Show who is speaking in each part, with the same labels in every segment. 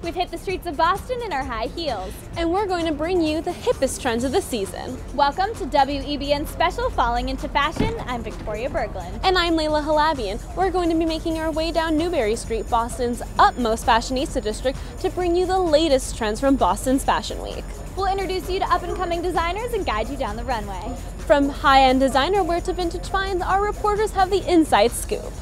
Speaker 1: We've hit the streets of Boston in our high heels.
Speaker 2: And we're going to bring you the hippest trends of the season.
Speaker 1: Welcome to WEBN's special Falling into Fashion. I'm Victoria Berglund.
Speaker 2: And I'm Layla Halabian. We're going to be making our way down Newbury Street, Boston's utmost fashionista district, to bring you the latest trends from Boston's Fashion Week.
Speaker 1: We'll introduce you to up-and-coming designers and guide you down the runway.
Speaker 2: From high-end designer wear to vintage finds, our reporters have the inside scoop.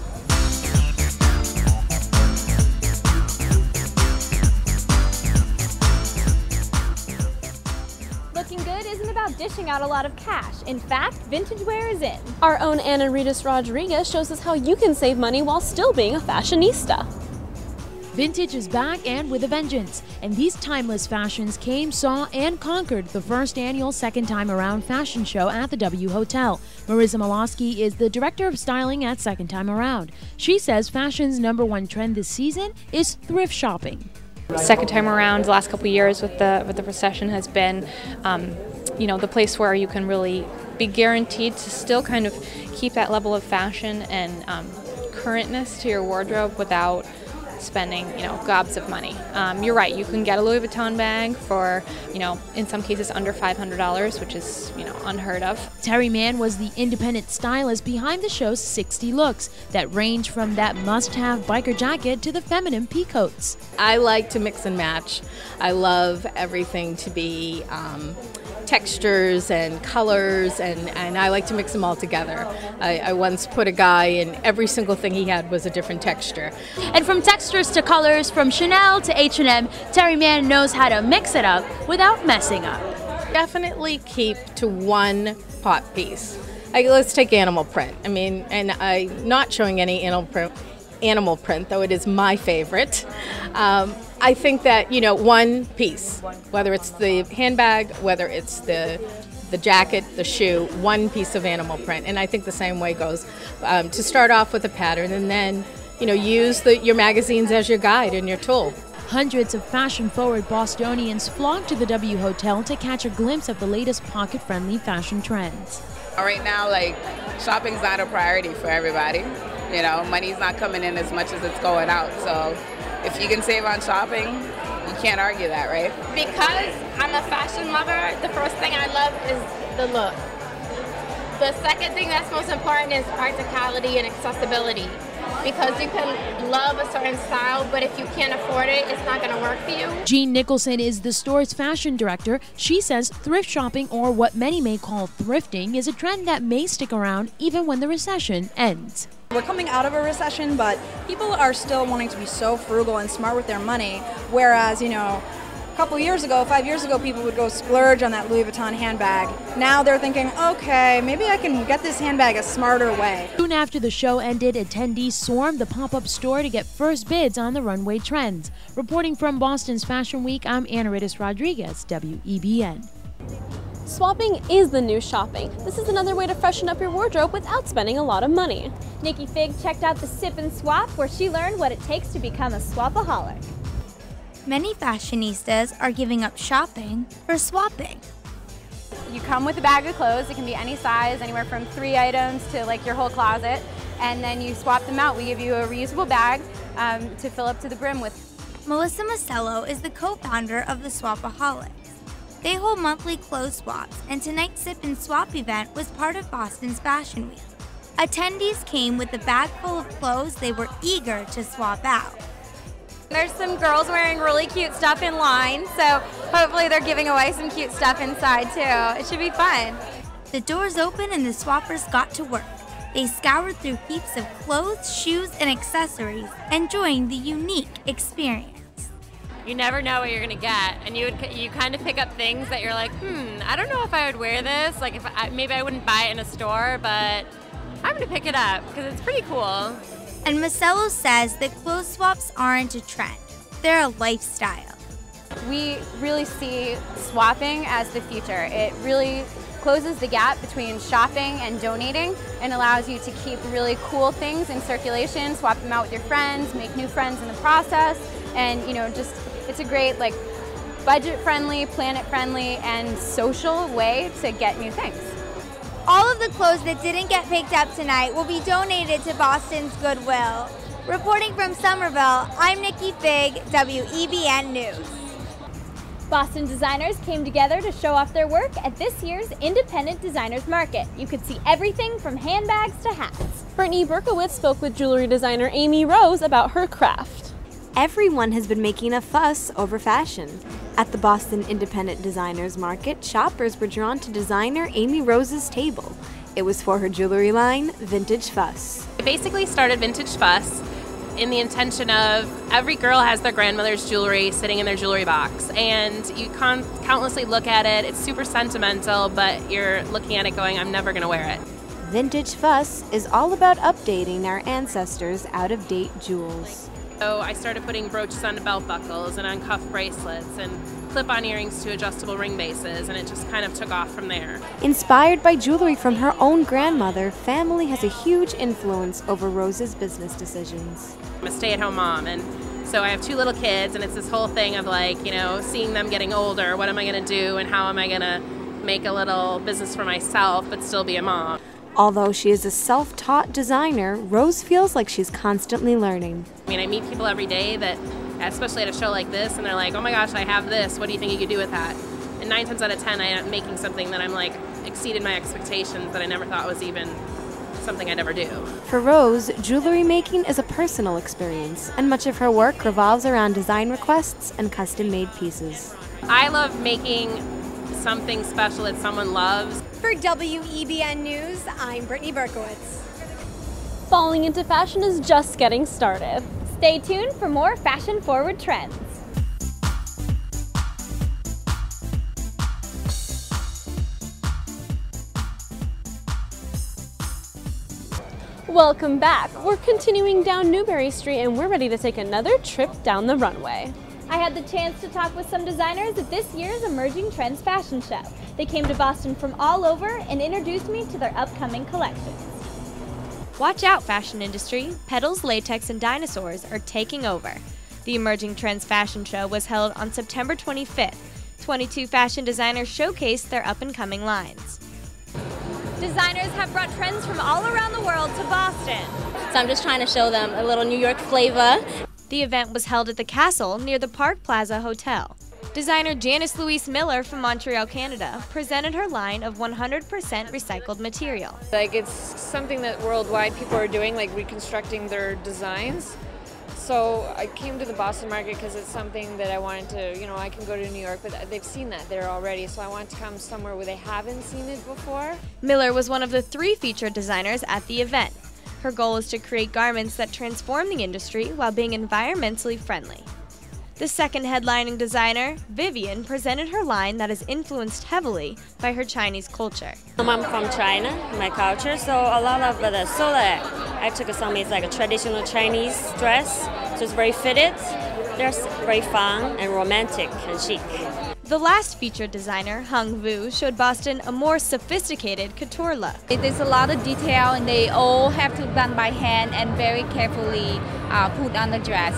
Speaker 1: Looking good isn't about dishing out a lot of cash. In fact, vintage wear is in.
Speaker 2: Our own Ana Ritas Rodriguez shows us how you can save money while still being a fashionista.
Speaker 3: Vintage is back and with a vengeance, and these timeless fashions came, saw, and conquered the first annual Second Time Around fashion show at the W Hotel. Marissa Malosky is the director of styling at Second Time Around. She says fashion's #1 trend this season is thrift shopping.
Speaker 4: Second time around, the last couple of years with the recession has been, the place where you can really be guaranteed to still kind of keep that level of fashion and currentness to your wardrobe without spending, gobs of money. You're right, you can get a Louis Vuitton bag for, in some cases under $500, which is, unheard of.
Speaker 3: Terry Mann was the independent stylist behind the show's 60 looks that range from that must-have biker jacket to the feminine peacoats.
Speaker 5: I like to mix and match. I love everything to be textures and colors, and I like to mix them all together. I once put a guy in every single thing he had was a different texture.
Speaker 6: And from textures to colors, from Chanel to H&M, Terry Mann knows how to mix it up without messing up.
Speaker 5: Definitely keep to one pot piece. Let's take animal print. And I'm not showing any animal print, though it is my favorite. I think that, one piece, whether it's the handbag, whether it's the jacket, the shoe, one piece of animal print. And I think the same way goes to start off with a pattern and then, use your magazines as your guide and your tool.
Speaker 3: Hundreds of fashion-forward Bostonians flock to the W Hotel to catch a glimpse of the latest pocket-friendly fashion trends.
Speaker 7: Right now, shopping's not a priority for everybody. Money's not coming in as much as it's going out. So if you can save on shopping, you can't argue that, right?
Speaker 8: Because I'm a fashion lover, the first thing I love is the look. The second thing that's most important is practicality and accessibility. Because you can love a certain style, but if you can't afford it, it's not going to work for you.
Speaker 3: Jean Nicholson is the store's fashion director. She says thrift shopping, or what many may call thrifting, is a trend that may stick around even when the recession ends.
Speaker 9: We're coming out of a recession, but people are still wanting to be so frugal and smart with their money, whereas, a couple years ago, 5 years ago, people would go splurge on that Louis Vuitton handbag. Now they're thinking, okay, maybe I can get this handbag a smarter way.
Speaker 3: Soon after the show ended, attendees swarmed the pop-up store to get first bids on the runway trends. Reporting from Boston's Fashion Week, I'm Ana Ritas Rodriguez, WEBN.
Speaker 2: Swapping is the new shopping. This is another way to freshen up your wardrobe without spending a lot of money.
Speaker 1: Nikki Fig checked out the Sip and Swap, where she learned what it takes to become a swapaholic.
Speaker 6: Many fashionistas are giving up shopping for swapping.
Speaker 10: You come with a bag of clothes. It can be any size, anywhere from 3 items to your whole closet, and then you swap them out. We give you a reusable bag to fill up to the brim with.
Speaker 6: Melissa Masello is the co-founder of the Swapaholics. They hold monthly clothes swaps, and tonight's Sip and Swap event was part of Boston's Fashion Week. Attendees came with a bag full of clothes they were eager to swap out.
Speaker 10: There's some girls wearing really cute stuff in line, so hopefully they're giving away some cute stuff inside too. It should be fun.
Speaker 6: The doors opened and the swappers got to work. They scoured through heaps of clothes, shoes, and accessories, enjoying the unique experience.
Speaker 11: You never know what you're gonna get, and you kind of pick up things that you're like, I don't know if I would wear this. Maybe I wouldn't buy it in a store, but I'm gonna pick it up because it's pretty cool.
Speaker 6: And Masello says that clothes swaps aren't a trend, they're a lifestyle.
Speaker 10: We really see swapping as the future. It really closes the gap between shopping and donating and allows you to keep really cool things in circulation, swap them out with your friends, make new friends in the process, and it's a great budget-friendly, planet-friendly, and social way to get new things.
Speaker 6: All of the clothes that didn't get picked up tonight will be donated to Boston's Goodwill. Reporting from Somerville, I'm Nikki Fig, WEBN News.
Speaker 1: Boston designers came together to show off their work at this year's Independent Designers Market. You could see everything from handbags to hats.
Speaker 2: Brittany Berkowitz spoke with jewelry designer Amy Rose about her craft.
Speaker 12: Everyone has been making a fuss over fashion. At the Boston Independent Designers Market, shoppers were drawn to designer Amy Rose's table. It was for her jewelry line, Vintage Fuss.
Speaker 13: I basically started Vintage Fuss in the intention of every girl has their grandmother's jewelry sitting in their jewelry box, and you countlessly look at it. It's super sentimental, but you're looking at it going, I'm never going to wear it.
Speaker 12: Vintage Fuss is all about updating our ancestors' out-of-date jewels.
Speaker 13: So I started putting brooches on belt buckles and on cuff bracelets and clip-on earrings to adjustable ring bases, and it just kind of took off from there.
Speaker 12: Inspired by jewelry from her own grandmother, family has a huge influence over Rose's business decisions.
Speaker 13: I'm a stay-at-home mom, and so I have 2 little kids, and it's this whole thing of like, you know, seeing them getting older, what am I going to do and how am I going to make a little business for myself but still be a mom.
Speaker 12: Although she is a self-taught designer, Rose feels like she's constantly learning.
Speaker 13: I mean, I meet people every day that, especially at a show like this, and they're like, oh my gosh, I have this, what do you think you could do with that? And 9 times out of 10, I end up making something that I'm like, exceeded my expectations that I never thought was even something I'd ever do.
Speaker 12: For Rose, jewelry making is a personal experience, and much of her work revolves around design requests and custom-made pieces.
Speaker 13: I love making something special that someone loves.
Speaker 14: For WEBN News, I'm Brittany Berkowitz.
Speaker 2: Falling into fashion is just getting started.
Speaker 1: Stay tuned for more fashion-forward trends.
Speaker 2: Welcome back. We're continuing down Newbury Street and we're ready to take another trip down the runway.
Speaker 1: I had the chance to talk with some designers at this year's Emerging Trends Fashion Show. They came to Boston from all over and introduced me to their upcoming collections.
Speaker 15: Watch out, fashion industry. Petals, latex, and dinosaurs are taking over. The Emerging Trends Fashion Show was held on September 25th. 22 fashion designers showcased their up-and-coming lines.
Speaker 1: Designers have brought trends from all around the world to Boston.
Speaker 16: So I'm just trying to show them a little New York flavor.
Speaker 15: The event was held at the Castle near the Park Plaza Hotel. Designer Janice Louise Miller from Montreal, Canada, presented her line of 100% recycled material.
Speaker 17: Like, it's something that worldwide people are doing, like reconstructing their designs. So I came to the Boston market because it's something that I wanted to, you know, I can go to New York, but they've seen that there already, so I want to come somewhere where they haven't seen it before.
Speaker 15: Miller was one of the 3 featured designers at the event. Her goal is to create garments that transform the industry while being environmentally friendly. The second headlining designer, Vivian, presented her line that is influenced heavily by her Chinese culture.
Speaker 18: I'm from China, my culture, so a lot of the sole I took some is like a traditional Chinese dress, so it's very fitted. They're very fun and romantic and chic.
Speaker 15: The last featured designer, Hung Vu, showed Boston a more sophisticated couture look.
Speaker 10: There's a lot of detail and they all have to be done by hand and very carefully put on the dress.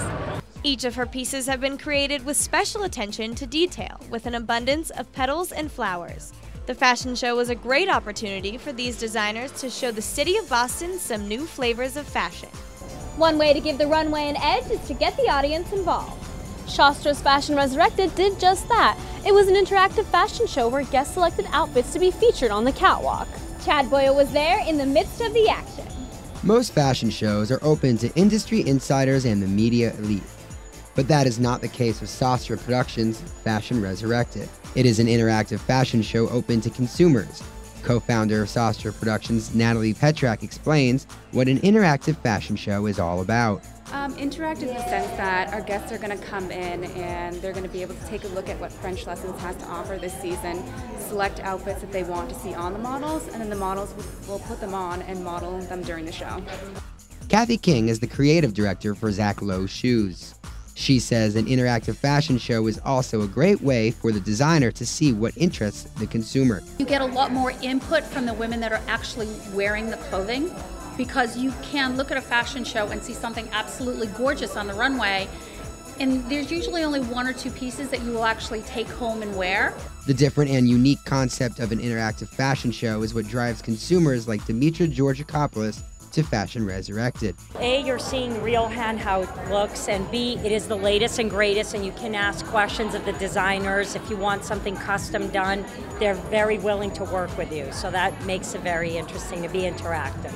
Speaker 15: Each of her pieces have been created with special attention to detail, with an abundance of petals and flowers. The fashion show was a great opportunity for these designers to show the city of Boston some new flavors of fashion.
Speaker 1: One way to give the runway an edge is to get the audience involved.
Speaker 2: Shostra's Fashion Resurrected did just that. It was an interactive fashion show where guests selected outfits to be featured on the catwalk.
Speaker 1: Chad Boyle was there in the midst of the action.
Speaker 19: Most fashion shows are open to industry insiders and the media elite. But that is not the case with Shostra Productions' Fashion Resurrected. It is an interactive fashion show open to consumers. Co-founder of Shostra Productions, Natalie Petrak, explains what an interactive fashion show is all about.
Speaker 20: Interactive in the sense that our guests are going to come in and they're going to be able to take a look at what French Lessons has to offer this season, select outfits that they want to see on the models, and then the models will put them on and model them during the show.
Speaker 19: Kathy King is the creative director for Zach Lowe's Shoes. She says an interactive fashion show is also a great way for the designer to see what interests the consumer.
Speaker 21: You get a lot more input from the women that are actually wearing the clothing, because you can look at a fashion show and see something absolutely gorgeous on the runway, and there's usually only 1 or 2 pieces that you will actually take home and wear.
Speaker 19: The different and unique concept of an interactive fashion show is what drives consumers like Dimitra Georgakopoulos to Fashion Resurrected.
Speaker 4: A, you're seeing real hand how it looks, and B, it is the latest and greatest, and you can ask questions of the designers. If you want something custom done, they're very willing to work with you, so that makes it very interesting to be interactive.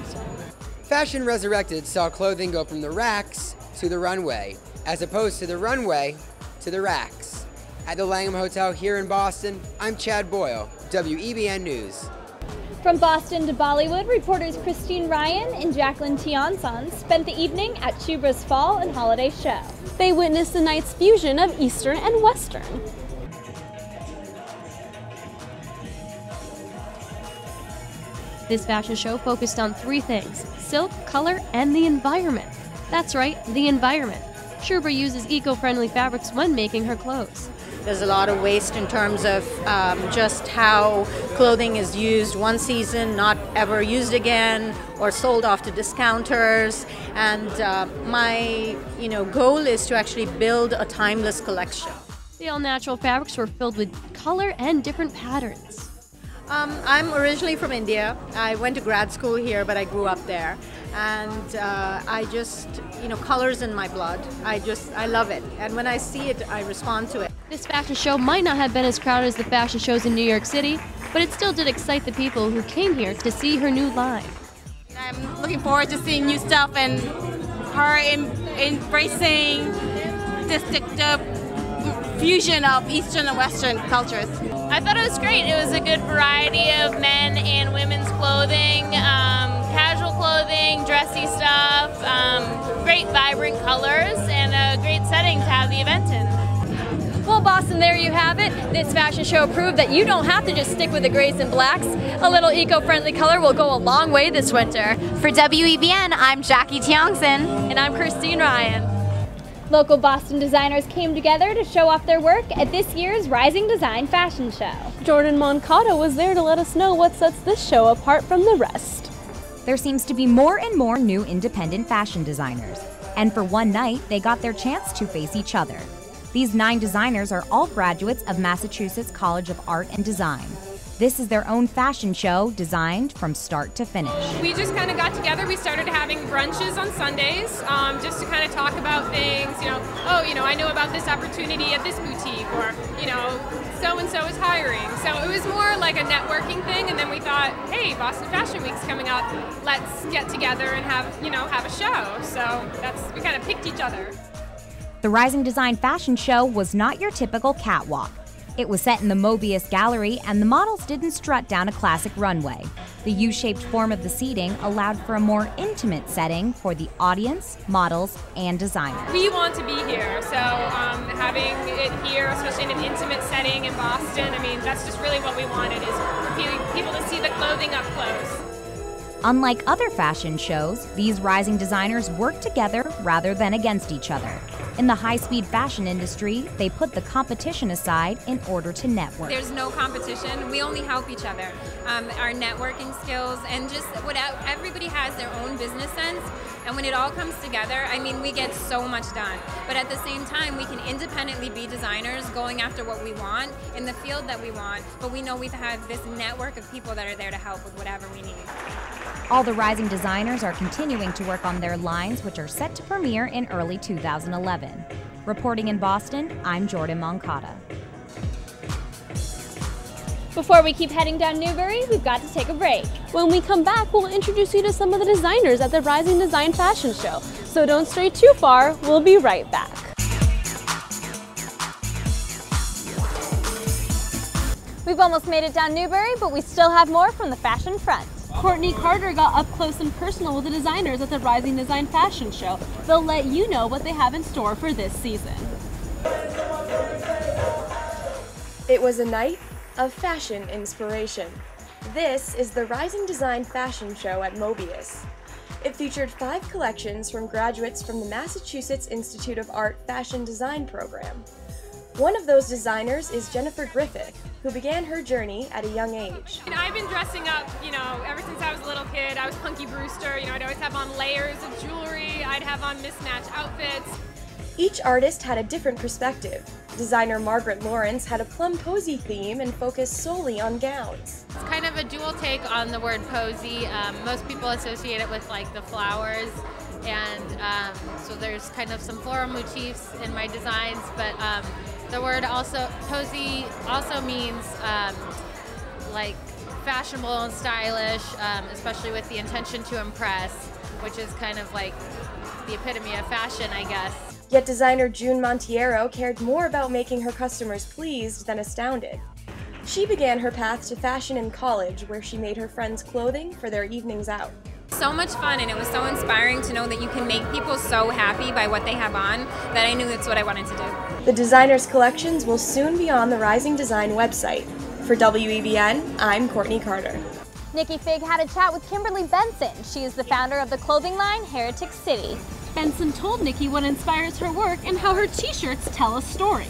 Speaker 19: Fashion Resurrected saw clothing go from the racks to the runway, as opposed to the runway to the racks. At the Langham Hotel here in Boston, I'm Chad Boyle, WEBN News.
Speaker 1: From Boston to Bollywood, reporters Christine Ryan and Jacqueline Tianson spent the evening at Shubra's Fall and Holiday Show.
Speaker 2: They witnessed the night's fusion of Eastern and Western.
Speaker 22: This fashion show focused on three things: silk, color, and the environment. That's right, the environment. Shubra uses eco-friendly fabrics when making her clothes.
Speaker 23: There's a lot of waste in terms of just how clothing is used one season, not ever used again, or sold off to discounters. And my goal is to actually build a timeless collection.
Speaker 22: The all-natural fabrics were filled with color and different patterns.
Speaker 23: I'm originally from India. I went to grad school here, but I grew up there. And I just, color's in my blood. I love it. And when I see it, I respond to it.
Speaker 22: This fashion show might not have been as crowded as the fashion shows in New York City, but it still did excite the people who came here to see her new line.
Speaker 24: I'm looking forward to seeing new stuff and her embracing this fusion of Eastern and Western cultures.
Speaker 11: I thought it was great. It was a good variety of men and women's clothing, casual clothing, dressy stuff, great vibrant colors, and a great setting to have the event in.
Speaker 22: Well, Boston, there you have it. This fashion show proved that you don't have to just stick with the grays and blacks. A little eco-friendly color will go a long way this winter.
Speaker 25: For WEBN, I'm Jackie Tiongson.
Speaker 22: And I'm Christine Ryan.
Speaker 1: Local Boston designers came together to show off their work at this year's Rising Design Fashion Show.
Speaker 2: Jordan Moncada was there to let us know what sets this show apart from the rest.
Speaker 26: There seems to be more and more new independent fashion designers, and for one night, they got their chance to face each other. These 9 designers are all graduates of Massachusetts College of Art and Design. This is their own fashion show designed from start to finish.
Speaker 27: We just kind of got together. We started having brunches on Sundays just to kind of talk about things. I know about this opportunity at this boutique, or so-and-so is hiring. So it was more like a networking thing, and then we thought, hey, Boston Fashion Week's coming up. Let's get together and have a show. So we kind of picked each other.
Speaker 26: The Rising Design Fashion Show was not your typical catwalk. It was set in the Mobius Gallery, and the models didn't strut down a classic runway. The U-shaped form of the seating allowed for a more intimate setting for the audience, models, and designers.
Speaker 27: We want to be here, so having it here, especially in an intimate setting in Boston, that's just really what we wanted, is for people to see the clothing up close.
Speaker 26: Unlike other fashion shows, these rising designers work together rather than against each other. In the high-speed fashion industry, they put the competition aside in order to network.
Speaker 8: There's no competition. We only help each other. Our networking skills, and just everybody has their own business sense. And when it all comes together, we get so much done. But at the same time, we can independently be designers going after what we want in the field that we want. But we know we have this network of people that are there to help with whatever we need.
Speaker 26: All the rising designers are continuing to work on their lines, which are set to premiere in early 2011. Reporting in Boston, I'm Jordan Moncada.
Speaker 1: Before we keep heading down Newbury, we've got to take a break.
Speaker 2: When we come back, we'll introduce you to some of the designers at the Rising Design Fashion Show. So don't stray too far, we'll be right back.
Speaker 1: We've almost made it down Newbury, but we still have more from the fashion front.
Speaker 2: Courtney Carter got up close and personal with the designers at the Rising Design Fashion Show. They'll let you know what they have in store for this season.
Speaker 28: It was a night of fashion inspiration. This is the Rising Design Fashion Show at Mobius. It featured 5 collections from graduates from the Massachusetts Institute of Art Fashion Design program. One of those designers is Jennifer Griffith, who began her journey at a young age.
Speaker 27: I've been dressing up, ever since I was a little kid. I was Punky Brewster. I'd always have on layers of jewelry. I'd have on mismatched outfits.
Speaker 28: Each artist had a different perspective. Designer Margaret Lawrence had a plum posy theme and focused solely on gowns.
Speaker 27: It's kind of a dual take on the word posy. Most people associate it with like the flowers, and so there's kind of some floral motifs in my designs, but the word posy also means like fashionable and stylish, especially with the intention to impress, which is kind of like the epitome of fashion, I guess.
Speaker 28: Yet designer June Montiero cared more about making her customers pleased than astounded. She began her path to fashion in college, where she made her friends clothing for their evenings out.
Speaker 3: So much fun, and it was so inspiring to know that you can make people so happy by what they have on that I knew that's what I wanted to do.
Speaker 28: The designers' collections will soon be on the Rising Design website. For WEBN, I'm Courtney Carter.
Speaker 1: Nikki Fig had a chat with Kimberly Benson. She is the founder of the clothing line Heretic City.
Speaker 2: Benson told Nikki what inspires her work and how her t-shirts tell a story.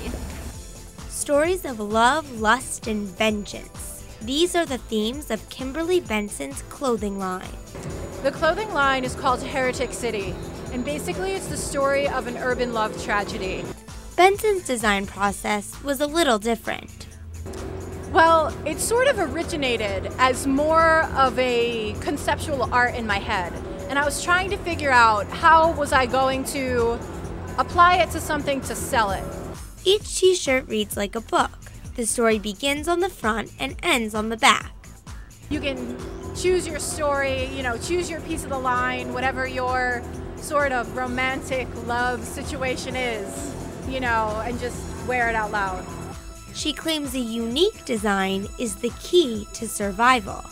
Speaker 15: Stories of love, lust, and vengeance. These are the themes of Kimberly Benson's clothing line.
Speaker 5: The clothing line is called Heretic City, and basically it's the story of an urban love tragedy.
Speaker 15: Benson's design process was a little different.
Speaker 5: Well, it sort of originated as more of a conceptual art in my head. And I was trying to figure out how was I going to apply it to something to sell it.
Speaker 15: Each t-shirt reads like a book. The story begins on the front and ends on the back.
Speaker 5: You can choose your story, choose your piece of the line, whatever your sort of romantic love situation is, and just wear it out loud.
Speaker 15: She claims a unique design is the key to survival.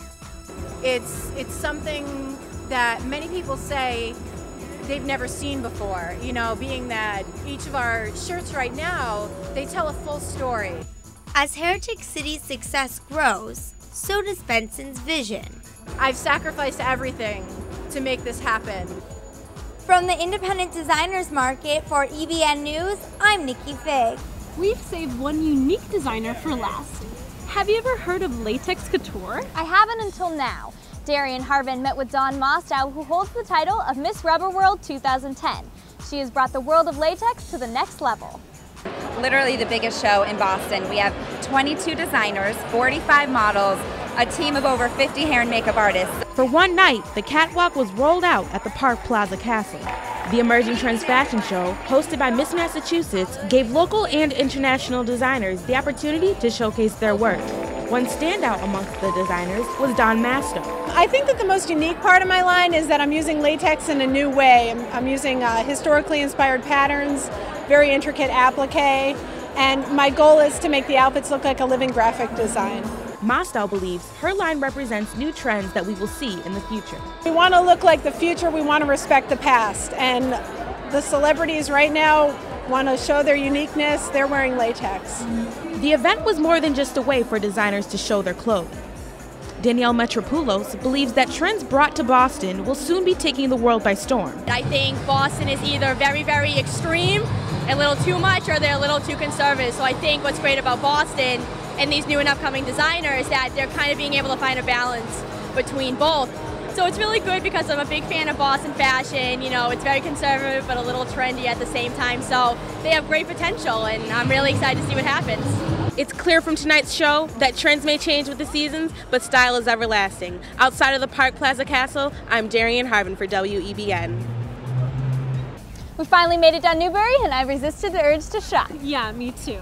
Speaker 5: It's something that many people say they've never seen before, being that each of our shirts right now, they tell a full story.
Speaker 15: As Heretic City's success grows, so does Benson's vision.
Speaker 5: I've sacrificed everything to make this happen.
Speaker 25: From the Independent Designers Market for EBN News, I'm Nikki Fig.
Speaker 2: We've saved one unique designer for last. Have you ever heard of latex couture?
Speaker 1: I haven't until now. Darian Harvin met with Dawn Mostow, who holds the title of Miss Rubber World 2010. She has brought the world of latex to the next level.
Speaker 6: Literally the biggest show in Boston. We have 22 designers, 45 models, a team of over 50 hair and makeup artists.
Speaker 7: For one night, the catwalk was rolled out at the Park Plaza Castle. The Emerging Trends Fashion Show, hosted by Miss Massachusetts, gave local and international designers the opportunity to showcase their work. One standout amongst the designers was Dawn Mostow.
Speaker 5: I think that the most unique part of my line is that I'm using latex in a new way. I'm using historically inspired patterns, very intricate applique, and my goal is to make the outfits look like a living graphic design.
Speaker 7: Mostow believes her line represents new trends that we will see in the future.
Speaker 5: We want to look like the future, we want to respect the past, and the celebrities right now want to show their uniqueness, they're wearing latex.
Speaker 7: The event was more than just a way for designers to show their clothing. Danielle Metropoulos believes that trends brought to Boston will soon be taking the world by storm.
Speaker 16: I think Boston is either very, very extreme, a little too much, or they're a little too conservative. So I think what's great about Boston and these new and upcoming designers that they're kind of being able to find a balance between both. So it's really good because I'm a big fan of Boston fashion. It's very conservative but a little trendy at the same time. So they have great potential, and I'm really excited to see what happens.
Speaker 7: It's clear from tonight's show that trends may change with the seasons, but style is everlasting. Outside of the Park Plaza Castle, I'm Darian Harvin for WEBN.
Speaker 1: We finally made it down Newbury, and I've resisted the urge to shop.
Speaker 2: Yeah, me too.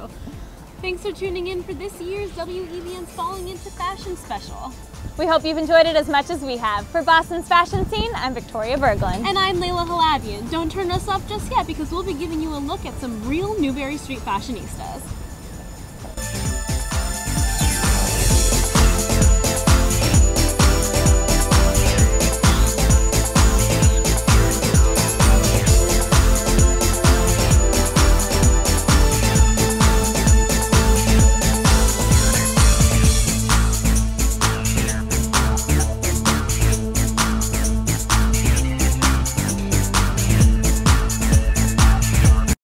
Speaker 2: Thanks for tuning in for this year's WEBN's Falling Into Fashion special.
Speaker 1: We hope you've enjoyed it as much as we have. For Boston's Fashion Scene, I'm Victoria Berglund.
Speaker 2: And I'm Layla Halabian. Don't turn us off just yet because we'll be giving you a look at some real Newbury Street fashionistas.